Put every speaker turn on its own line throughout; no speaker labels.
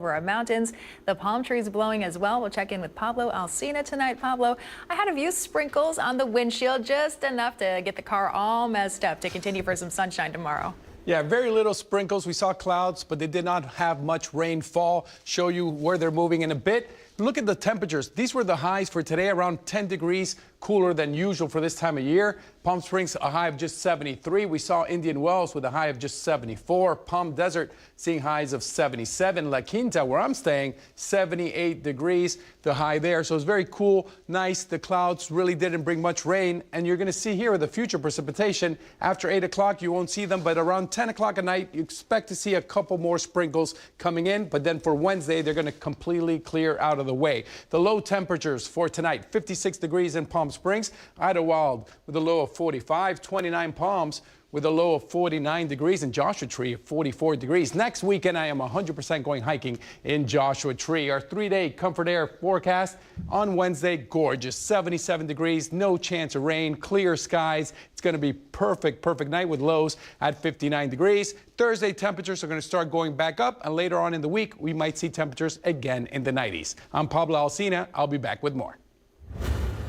Over our mountains, the palm trees blowing as well. We'll check in with Pablo Alsina tonight. Pablo, I had a few sprinkles on the windshield, just enough to get the car all messed up, to continue for some sunshine tomorrow.
Yeah, very little sprinkles. We saw clouds, but they did not have much rainfall. Show you where they're moving in a bit. Look at the temperatures. These were the highs for today, around 10 degrees cooler than usual for this time of year. Palm Springs, a high of just 73. We saw Indian Wells with a high of just 74. Palm Desert seeing highs of 77. La Quinta, where I'm staying, 78 degrees, the high there. So it's very cool, nice. The clouds really didn't bring much rain. And you're going to see here the future precipitation. After 8 o'clock, you won't see them, but around 10 o'clock at night, you expect to see a couple more sprinkles coming in. But then for Wednesday, they're going to completely clear out of the way. The low temperatures for tonight, 56 degrees in Palm Springs, Idlewild with a low of 45, 29 Palms with a low of 49 degrees, and Joshua Tree 44 degrees. Next weekend, I am 100% going hiking in Joshua Tree. Our 3-day Comfort Air forecast on Wednesday, gorgeous, 77 degrees, no chance of rain, clear skies. It's going to be perfect night with lows at 59 degrees. Thursday, temperatures are going to start going back up, and later on in the week, we might see temperatures again in the 90s. I'm Pablo Alsina. I'll be back with more.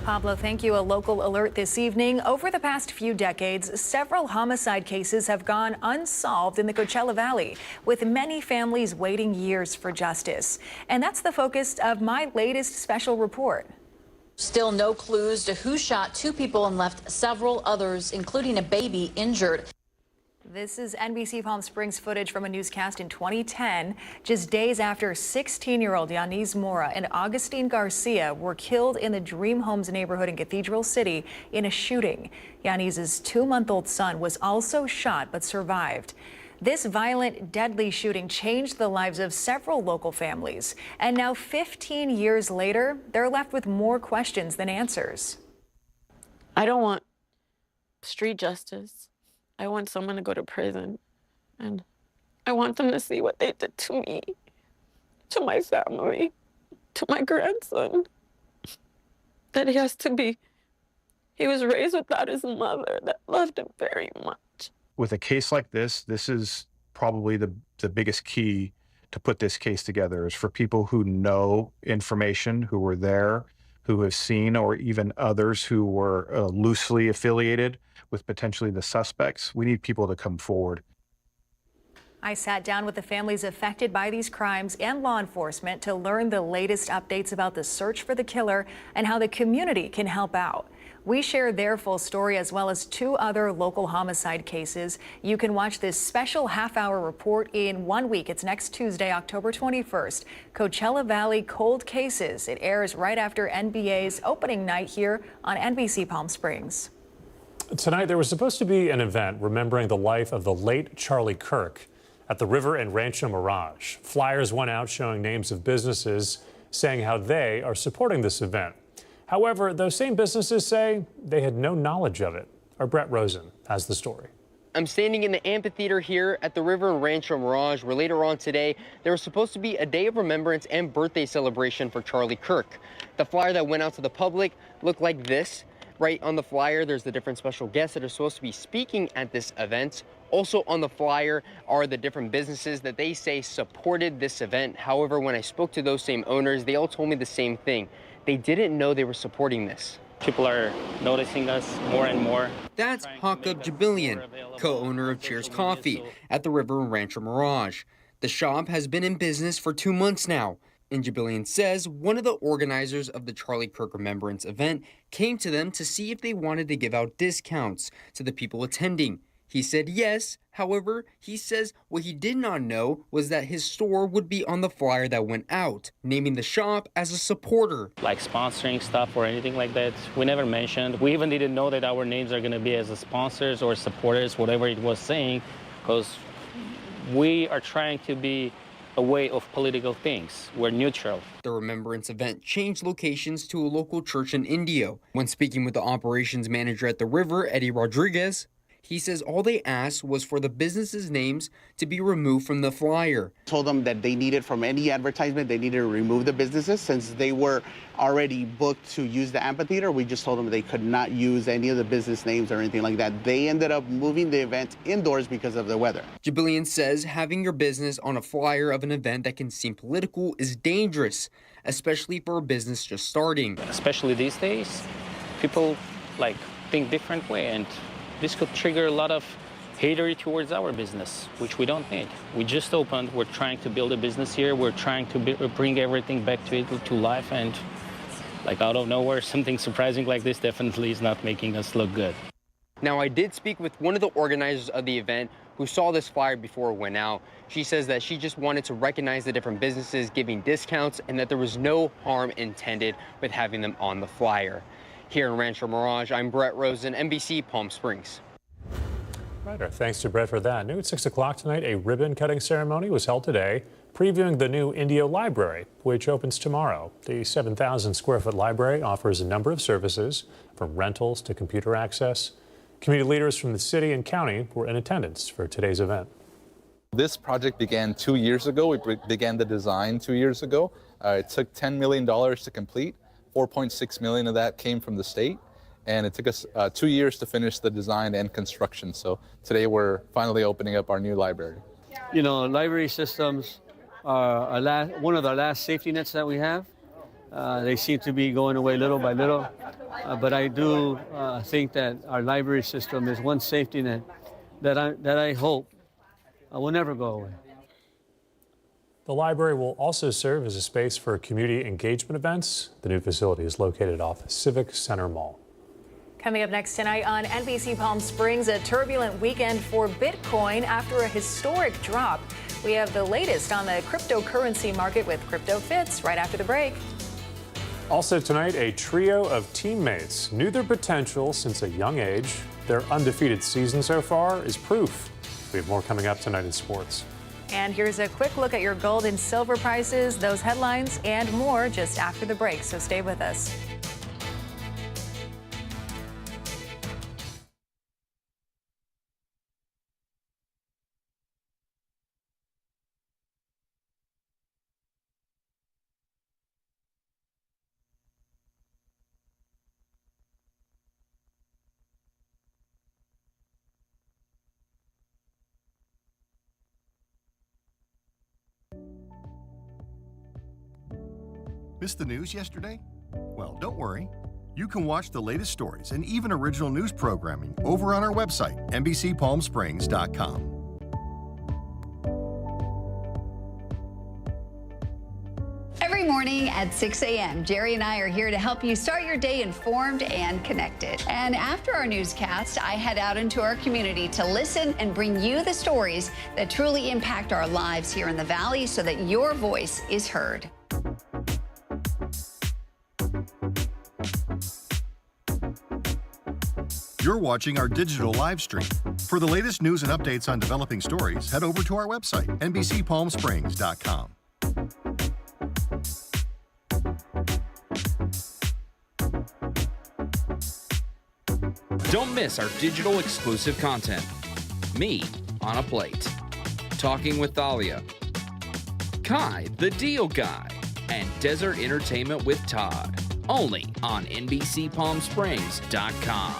Pablo, thank you. A local alert this evening. Over the past few decades, several homicide cases have gone unsolved in the Coachella Valley, with many families waiting years for justice. And that's the focus of my latest special report.
Still no clues to who shot 2 people and left several others, including a baby, injured.
This is NBC Palm Springs footage from a newscast in 2010, just days after 16-year-old Yanis Mora and Augustine Garcia were killed in the Dream Homes neighborhood in Cathedral City in a shooting. Yanis's 2-month-old son was also shot but survived. This violent, deadly shooting changed the lives of several local families. And now, 15 years later, they're left with more questions than answers.
I don't want street justice. I want someone to go to prison, and I want them to see what they did to me, to my family, to my grandson. That he was raised without his mother that loved him very much.
With a case like this is probably the biggest key to put this case together, is for people who know information, who were there, who have seen, or even others who were loosely affiliated with potentially the suspects. We need people to come forward.
I sat down with the families affected by these crimes and law enforcement to learn the latest updates about the search for the killer and how the community can help out. We share their full story, as well as 2 other local homicide cases. You can watch this special half-hour report in 1 week. It's next Tuesday, October 21st. Coachella Valley Cold Cases. It airs right after NBA's opening night here on NBC Palm Springs.
Tonight, there was supposed to be an event remembering the life of the late Charlie Kirk at the River and Rancho Mirage. Flyers went out showing names of businesses saying how they are supporting this event. However, those same businesses say they had no knowledge of it. Our Brett Rosen has the story.
I'm standing in the amphitheater here at the River and Rancho Mirage, where later on today, there was supposed to be a day of remembrance and birthday celebration for Charlie Kirk. The flyer that went out to the public looked like this. Right on the flyer, there's the different special guests that are supposed to be speaking at this event. Also on the flyer are the different businesses that they say supported this event. However, when I spoke to those same owners, they all told me the same thing. They didn't know they were supporting this.
People are noticing us more and more.
That's Hakub Jabilian, co-owner of Cheers Coffee at the River and Rancho Mirage. The shop has been in business for 2 months now. And Jabilian says one of the organizers of the Charlie Kirk Remembrance event came to them to see if they wanted to give out discounts to the people attending. He said yes. However, he says what he did not know was that his store would be on the flyer that went out, naming the shop as a supporter.
Like sponsoring stuff or anything like that, we never mentioned. We even didn't know that our names are going to be as sponsors or supporters, whatever it was saying, because we are trying to be away of political things. We're neutral.
The remembrance event changed locations to a local church in Indio. When speaking with the operations manager at the river, Eddie Rodriguez, He says all they asked was for the businesses' names to be removed from the flyer.
Told them that they needed from any advertisement, they needed to remove the businesses since they were already booked to use the amphitheater. We just told them they could not use any of the business names or anything like that. They ended up moving the event indoors because of the weather.
Jibilian says having your business on a flyer of an event that can seem political is dangerous, especially for a business just starting.
Especially these days, people think different way, and this could trigger a lot of hatery towards our business, which we don't need. We just opened. We're trying to build a business here. We're trying to bring everything back to life, and out of nowhere, something surprising like this definitely is not making us look good.
Now, I did speak with one of the organizers of the event who saw this flyer before it went out. She says that she just wanted to recognize the different businesses giving discounts and that there was no harm intended with having them on the flyer. Here in Rancho Mirage, I'm Brett Rosen, NBC Palm Springs.
Right, thanks to Brett for that. New at 6 o'clock tonight, a ribbon-cutting ceremony was held today, previewing the new Indio Library, which opens tomorrow. The 7,000-square-foot library offers a number of services, from rentals to computer access. Community leaders from the city and county were in attendance for today's event.
This project began 2 years ago. We began the design 2 years ago. It took $10 million to complete. 4.6 million of that came from the state, and it took us 2 years to finish the design and construction. So today we're finally opening up our new library.
You know, library systems are one of the last safety nets that we have. They seem to be going away little by little, but I do think that our library system is one safety net that I hope will never go away.
The library will also serve as a space for community engagement events. The new facility is located off Civic Center Mall.
Coming up next tonight on NBC Palm Springs, a turbulent weekend for Bitcoin after a historic drop. We have the latest on the cryptocurrency market with Crypto Fits right after the break.
Also tonight, a trio of teammates knew their potential since a young age. Their undefeated season so far is proof. We have more coming up tonight in sports.
And here's a quick look at your gold and silver prices, those headlines, and more just after the break, so stay with us.
Missed the news yesterday? Well, don't worry. You can watch the latest stories and even original news programming over on our website, NBCPalmSprings.com.
Every morning at 6 a.m., Jerry and I are here to help you start your day informed and connected. And after our newscast, I head out into our community to listen and bring you the stories that truly impact our lives here in the Valley so that your voice is heard.
You're watching our digital live stream. For the latest news and updates on developing stories, head over to our website, NBCPalmSprings.com.
Don't miss our digital exclusive content. Me on a Plate, Talking with Thalia, Kai the Deal Guy, and Desert Entertainment with Todd. Only on NBCPalmSprings.com.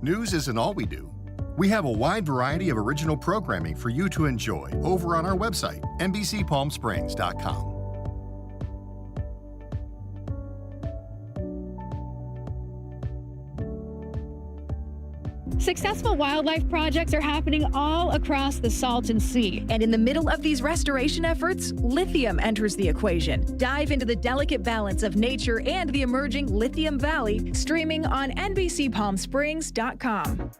News isn't all we do. We have a wide variety of original programming for you to enjoy over on our website, NBCPalmSprings.com.
Successful wildlife projects are happening all across the Salton Sea. And in the middle of these restoration efforts, lithium enters the equation. Dive into the delicate balance of nature and the emerging Lithium Valley, streaming on NBCPalmSprings.com.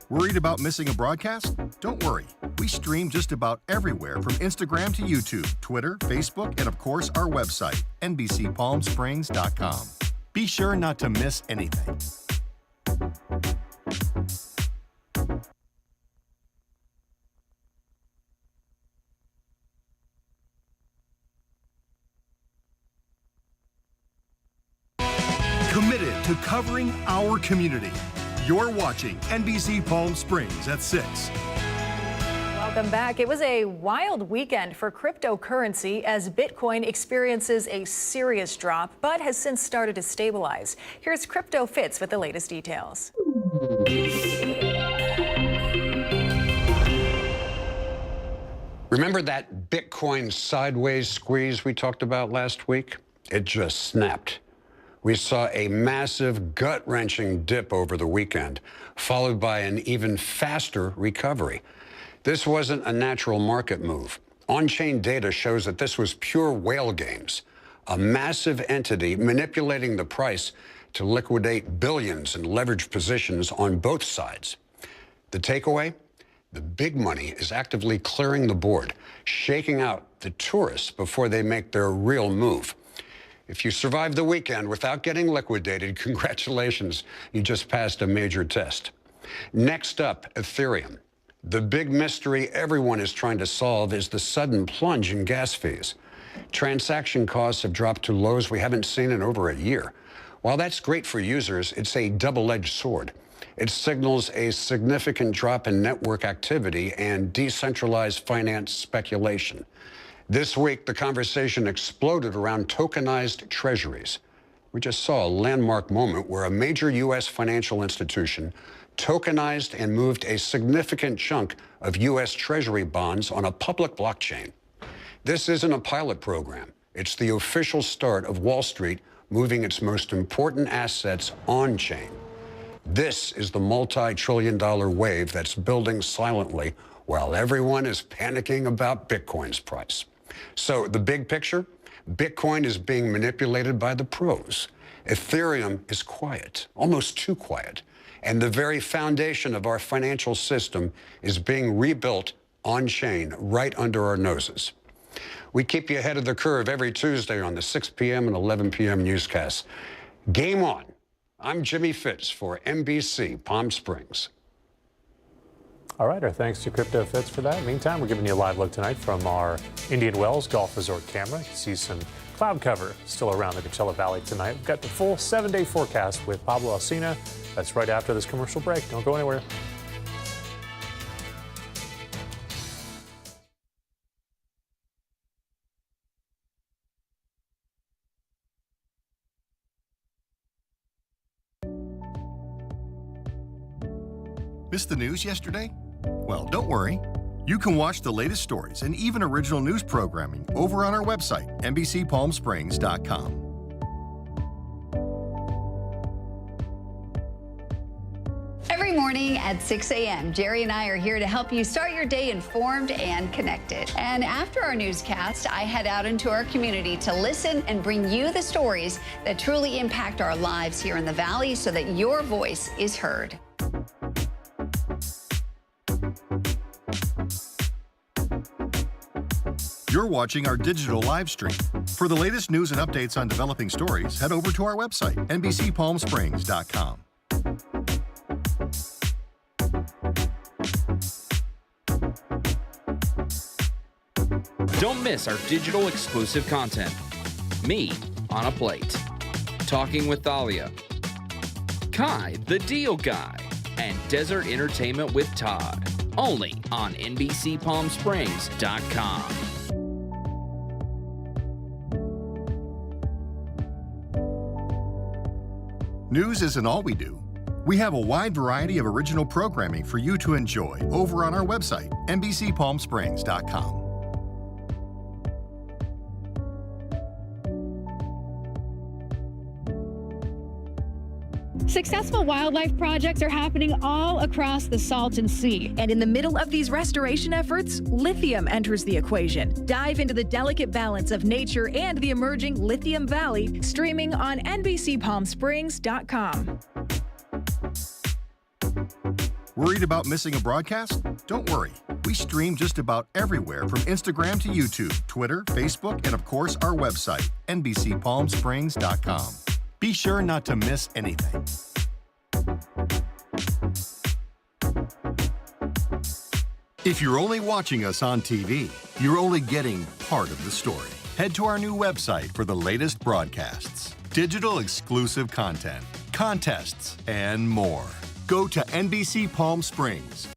Worried about missing a broadcast? Don't worry. We stream just about everywhere from Instagram to YouTube, Twitter, Facebook, and of course our website, NBCPalmSprings.com. Be sure not to miss anything. to covering our community. You're watching NBC Palm Springs at 6.
Welcome back. It was a wild weekend for cryptocurrency as Bitcoin experiences a serious drop, but has since started to stabilize. Here's Crypto Fitz with the latest details.
Remember that Bitcoin sideways squeeze we talked about last week? It just snapped. We saw a massive, gut-wrenching dip over the weekend, followed by an even faster recovery. This wasn't a natural market move. On-chain data shows that this was pure whale games, a massive entity manipulating the price to liquidate billions in leveraged positions on both sides. The takeaway? The big money is actively clearing the board, shaking out the tourists before they make their real move. If you survived the weekend without getting liquidated, congratulations, you just passed a major test. Next up, Ethereum. The big mystery everyone is trying to solve is the sudden plunge in gas fees. Transaction costs have dropped to lows we haven't seen in over a year. While that's great for users, it's a double-edged sword. It signals a significant drop in network activity and decentralized finance speculation. This week, the conversation exploded around tokenized treasuries. We just saw a landmark moment where a major U.S. financial institution tokenized and moved a significant chunk of U.S. Treasury bonds on a public blockchain. This isn't a pilot program. It's the official start of Wall Street moving its most important assets on-chain. This is the multi-trillion-dollar wave that's building silently while everyone is panicking about Bitcoin's price. So the big picture? Bitcoin is being manipulated by the pros. Ethereum is quiet, almost too quiet. And the very foundation of our financial system is being rebuilt on-chain right under our noses. We keep you ahead of the curve every Tuesday on the 6 p.m. and 11 p.m. newscasts. Game on. I'm Jimmy Fitz for NBC Palm Springs.
All right, our thanks to Crypto Fitz for that. Meantime, we're giving you a live look tonight from our Indian Wells Golf Resort camera. You can see some cloud cover still around the Coachella Valley tonight. We've got the full 7-day forecast with Pablo Alsina. That's right after this commercial break. Don't go anywhere.
Missed the news yesterday? Well, don't worry. You can watch the latest stories and even original news programming over on our website, NBCPalmSprings.com.
Every morning at 6 a.m., Jerry and I are here to help you start your day informed and connected. And after our newscast, I head out into our community to listen and bring you the stories that truly impact our lives here in the Valley so that your voice is heard.
You're watching our digital live stream. For the latest news and updates on developing stories, head over to our website, NBCPalmSprings.com.
Don't miss our digital exclusive content. Me on a Plate, Talking with Thalia, Kai the Deal Guy, and Desert Entertainment with Todd. Only on NBCPalmSprings.com.
News isn't all we do. We have a wide variety of original programming for you to enjoy over on our website, NBCPalmSprings.com.
Successful wildlife projects are happening all across the Salton Sea. And in the middle of these restoration efforts, lithium enters the equation. Dive into the delicate balance of nature and the emerging Lithium Valley, streaming on NBCPalmSprings.com.
Worried about missing a broadcast? Don't worry. We stream just about everywhere from Instagram to YouTube, Twitter, Facebook, and of course our website, NBCPalmSprings.com. Be sure not to miss anything. If you're only watching us on TV, you're only getting part of the story. Head to our new website for the latest broadcasts, digital exclusive content, contests, and more. Go to NBC Palm Springs.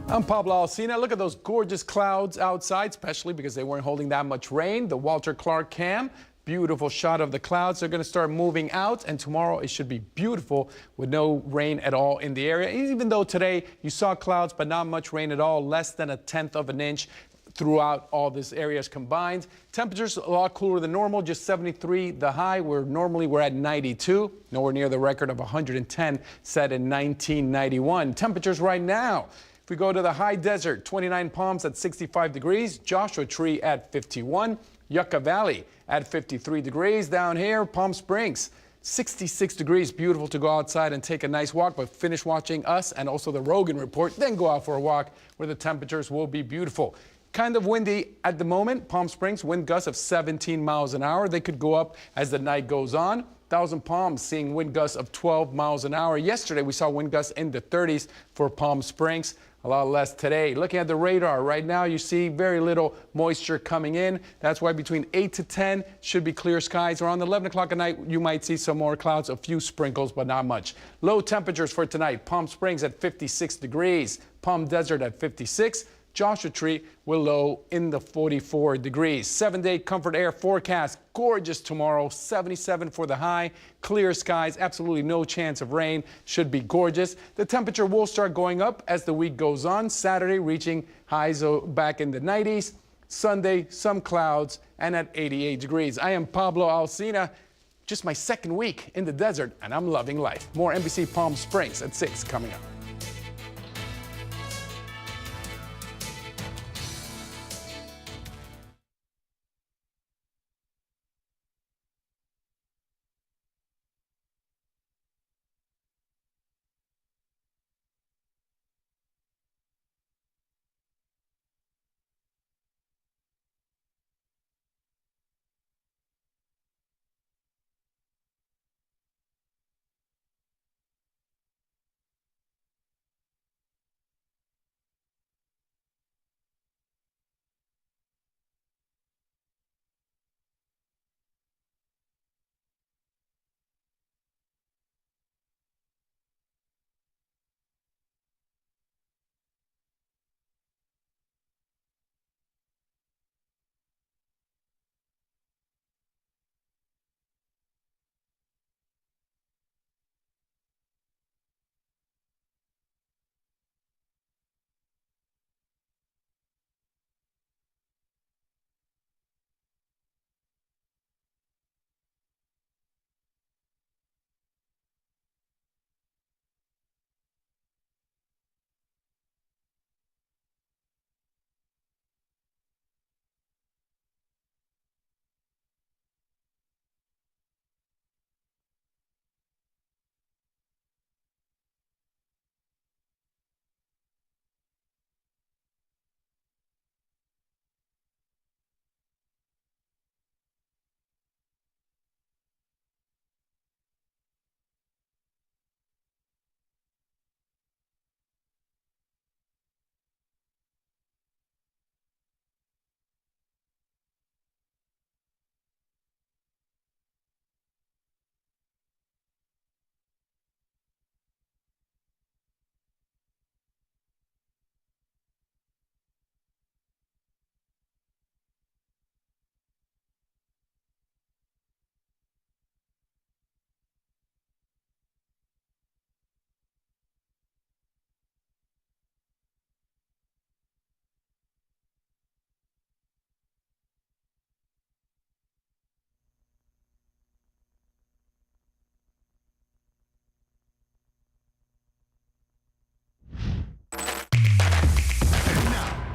I'm Pablo Alsina. Look at those gorgeous clouds outside, especially because they weren't holding that much rain. The Walter Clark cam. Beautiful shot of the clouds. They're going to start moving out, and tomorrow it should be beautiful with no rain at all in the area. Even though today you saw clouds, but not much rain at all, less than 1/10 of an inch throughout all these areas combined. Temperatures a lot cooler than normal, just 73 the high, where normally we're at 92, nowhere near the record of 110 set in 1991. Temperatures right now. If we go to the high desert, 29 Palms at 65 degrees, Joshua Tree at 51, Yucca Valley at 53 degrees. Down here, Palm Springs, 66 degrees. Beautiful to go outside and take a nice walk, but finish watching us and also the Rogan Report, then go out for a walk where the temperatures will be beautiful. Kind of windy at the moment. Palm Springs, wind gusts of 17 miles an hour. They could go up as the night goes on. Thousand Palms seeing wind gusts of 12 miles an hour. Yesterday, we saw wind gusts in the 30s for Palm Springs. A lot less today. Looking at the radar right now, you see very little moisture coming in. That's why between 8 to 10 should be clear skies. Around 11 o'clock at night, you might see some more clouds, a few sprinkles, but not much. Low temperatures for tonight. Palm Springs at 56 degrees. Palm Desert at 56. Joshua Tree will low in the 44 degrees. 7-day comfort air forecast. Gorgeous tomorrow. 77 for the high. Clear skies. Absolutely no chance of rain. Should be gorgeous. The temperature will start going up as the week goes on. Saturday reaching highs back in the 90s. Sunday, some clouds and at 88 degrees. I am Pablo Alsina. Just my second week in the desert and I'm loving life. More NBC Palm Springs at 6 coming up.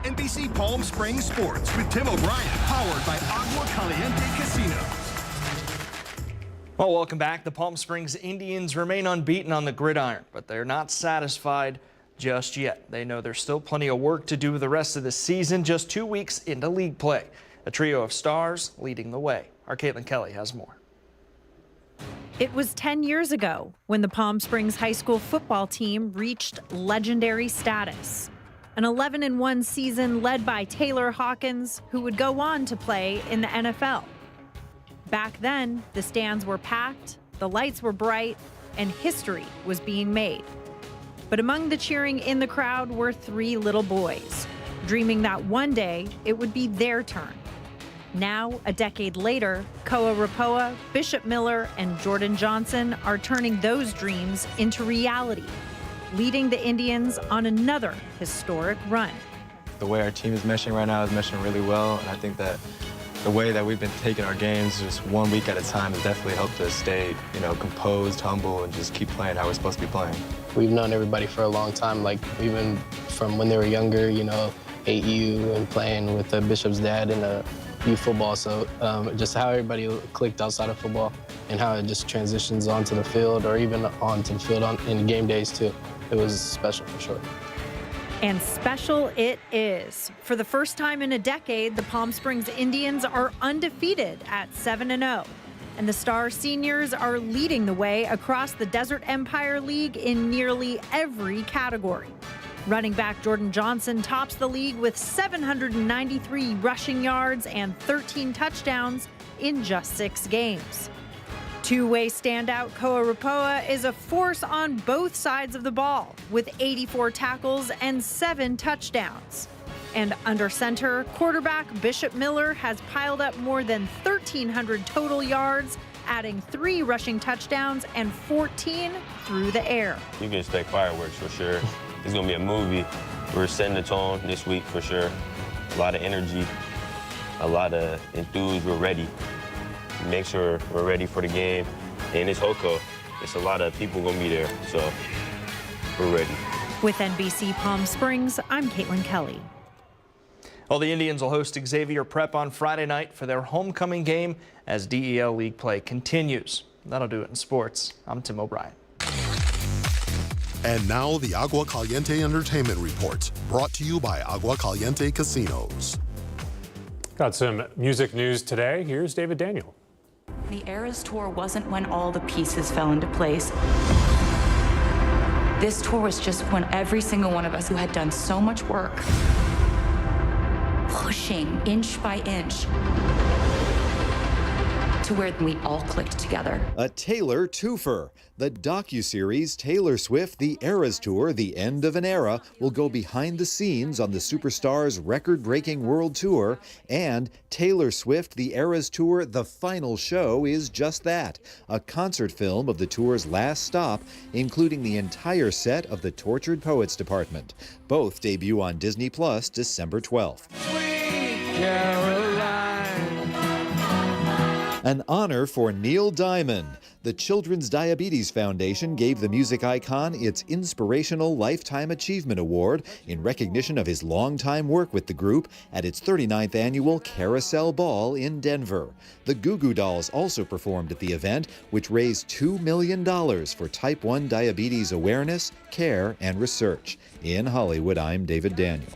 NBC Palm Springs Sports with Tim O'Brien, powered by Agua Caliente Casino.
Well, welcome back. The Palm Springs Indians remain unbeaten on the gridiron, but they're not satisfied just yet. They know there's still plenty of work to do the rest of the season, just 2 weeks into league play. A trio of stars leading the way. Our Caitlin Kelly has more.
It was 10 years ago when the Palm Springs High School football team reached legendary status. an 11-1 season led by Taylor Hawkins, who would go on to play in the NFL. Back then, the stands were packed, the lights were bright, and history was being made. But among the cheering in the crowd were 3 little boys, dreaming that one day it would be their turn. Now, a decade later, Koa Rapoa, Bishop Miller, and Jordan Johnson are turning those dreams into reality, leading the Indians on another historic run.
The way our team is meshing right now is meshing really well, and I think that the way that we've been taking our games just 1 week at a time has definitely helped us stay, composed, humble, and just keep playing how we're supposed to be playing.
We've known everybody for a long time, like even from when they were younger, AU and playing with the Bishop's dad in youth football. So just how everybody clicked outside of football and how it just transitions onto the field or even onto the field in game days too. It was special for sure.
And special it is. For the first time in a decade, the Palm Springs Indians are undefeated at 7-0. And the Star Seniors are leading the way across the Desert Empire League in nearly every category. Running back Jordan Johnson tops the league with 793 rushing yards and 13 touchdowns in just 6 games. Two-way standout Koa Rapoa is a force on both sides of the ball with 84 tackles and 7 touchdowns. And under center, quarterback Bishop Miller has piled up more than 1,300 total yards, adding 3 rushing touchdowns and 14 through the air.
You can expect fireworks for sure. It's going to be a movie. We're setting the tone this week for sure. A lot of energy, a lot of enthused. We're ready. Make sure we're ready for the game. And it's Hoko. It's a lot of people going to be there, so we're ready.
With NBC Palm Springs, I'm Caitlin Kelly.
Well, the Indians will host Xavier Prep on Friday night for their homecoming game as DEL League play continues. That'll do it in sports. I'm Tim O'Brien.
And now the Agua Caliente Entertainment Report, brought to you by Agua Caliente Casinos.
Got some music news today. Here's David Daniel.
The Eras Tour wasn't when all the pieces fell into place. This tour was just when every single one of us who had done so much work, pushing inch by inch, to where we all clicked together.
A Taylor twofer. The docuseries Taylor Swift: The Eras Tour, The End of an Era will go behind the scenes on the superstar's record-breaking world tour, and Taylor Swift: The Eras Tour, The Final Show is just that, a concert film of the tour's last stop, including the entire set of the Tortured Poets Department. Both debut on Disney Plus December 12th. An honor for Neil Diamond. The Children's Diabetes Foundation gave the music icon its Inspirational Lifetime Achievement Award in recognition of his longtime work with the group at its 39th annual Carousel Ball in Denver. The Goo Goo Dolls also performed at the event, which raised $2 million for type 1 diabetes awareness, care, and research. In Hollywood, I'm David Daniel.